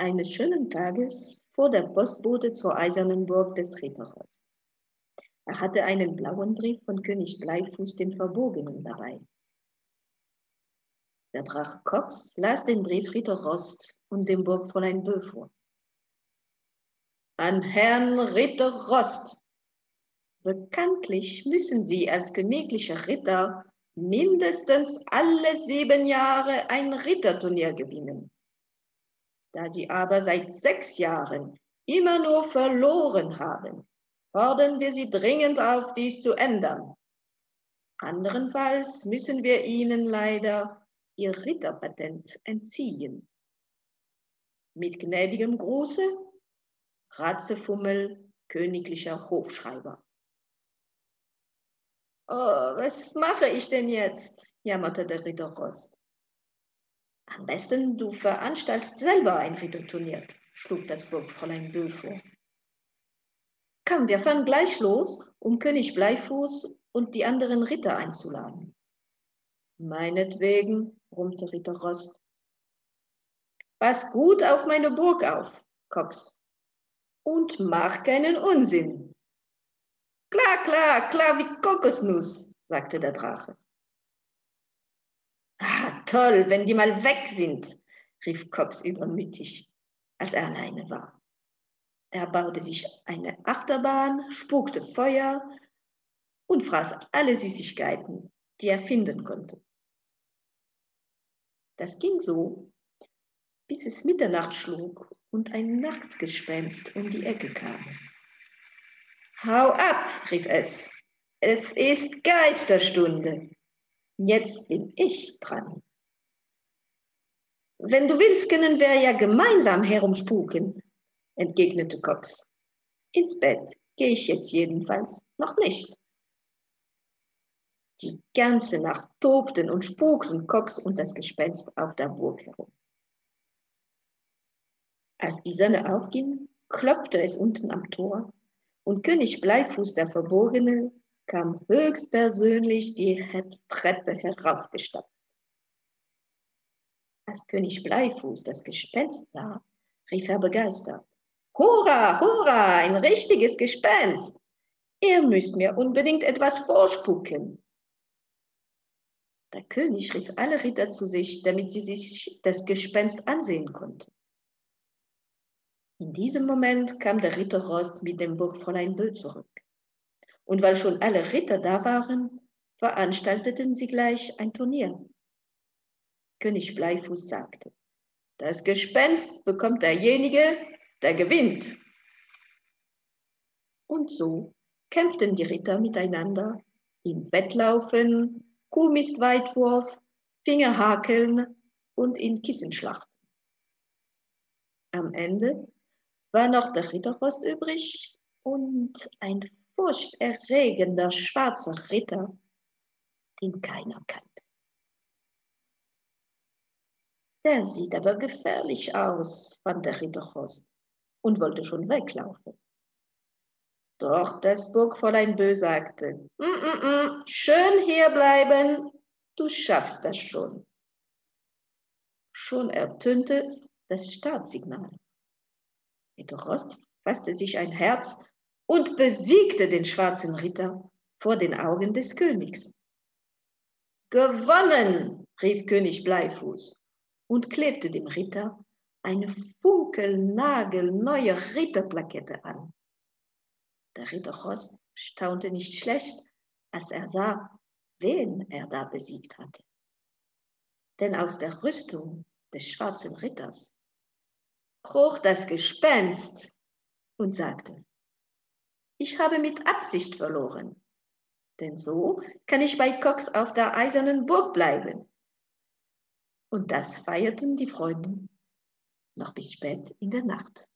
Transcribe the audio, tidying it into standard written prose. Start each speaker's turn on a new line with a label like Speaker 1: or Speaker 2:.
Speaker 1: Eines schönen Tages fuhr der Postbote zur eisernen Burg des Ritters. Er hatte einen blauen Brief von König Bleifuß dem Verbogenen dabei. Der Drache Cox las den Brief Ritter Rost und dem Burgfräulein Bö vor. An Herrn Ritter Rost. Bekanntlich müssen Sie als königlicher Ritter mindestens alle 7 Jahre ein Ritterturnier gewinnen. Da Sie aber seit 6 Jahren immer nur verloren haben, fordern wir Sie dringend auf, dies zu ändern. Anderenfalls müssen wir Ihnen leider Ihr Ritterpatent entziehen. Mit gnädigem Gruße, Ratzefummel, königlicher Hofschreiber. Oh, was mache ich denn jetzt? Jammerte der Ritter Rost. Am besten, du veranstaltest selber ein Ritterturnier, schlug das Burgfräulein Bö vor. Komm, wir fahren gleich los, um König Bleifuß und die anderen Ritter einzuladen. Meinetwegen, brummte Ritter Rost. Pass gut auf meine Burg auf, Cox, und mach keinen Unsinn. Klar, wie Kokosnuss, sagte der Drache. Ah, toll, wenn die mal weg sind, rief Cox übermütig, als er alleine war. Er baute sich eine Achterbahn, spuckte Feuer und fraß alle Süßigkeiten, die er finden konnte. Das ging so, bis es Mitternacht schlug und ein Nachtgespenst um die Ecke kam. Hau ab, rief es ist Geisterstunde. Jetzt bin ich dran. Wenn du willst, können wir ja gemeinsam herumspuken, entgegnete Cox. Ins Bett gehe ich jetzt jedenfalls noch nicht. Die ganze Nacht tobten und spukten Cox und das Gespenst auf der Burg herum. Als die Sonne aufging, klopfte es unten am Tor und König Bleifuß der Verbogene kam höchstpersönlich die Treppe heraufgestapft. Als König Bleifuß das Gespenst sah, rief er begeistert: Hurra, hurra, ein richtiges Gespenst! Ihr müsst mir unbedingt etwas vorspucken. Der König rief alle Ritter zu sich, damit sie sich das Gespenst ansehen konnten. In diesem Moment kam der Ritter Rost mit dem Burgfräulein Bö zurück. Und weil schon alle Ritter da waren, veranstalteten sie gleich ein Turnier. König Bleifuß sagte: Das Gespenst bekommt derjenige, der gewinnt. Und so kämpften die Ritter miteinander im Wettlaufen, Kuhmistweitwurf, Fingerhakeln und in Kissenschlachten. Am Ende war noch der Ritter Rost übrig und ein furchterregender schwarzer Ritter, den keiner kannte. Der sieht aber gefährlich aus, fand der Ritter Rost und wollte schon weglaufen. Doch das Burgfräulein Bö sagte: Schön hier bleiben, du schaffst das schon. Schon ertönte das Startsignal. Ritter Rost fasste sich ein Herz und besiegte den schwarzen Ritter vor den Augen des Königs. Gewonnen, rief König Bleifuß und klebte dem Ritter eine funkelnagelneue Ritterplakette an. Der Ritter Rost staunte nicht schlecht, als er sah, wen er da besiegt hatte. Denn aus der Rüstung des schwarzen Ritters kroch das Gespenst und sagte: Ich habe mit Absicht verloren, denn so kann ich bei Cox auf der eisernen Burg bleiben. Und das feierten die Freunde noch bis spät in der Nacht.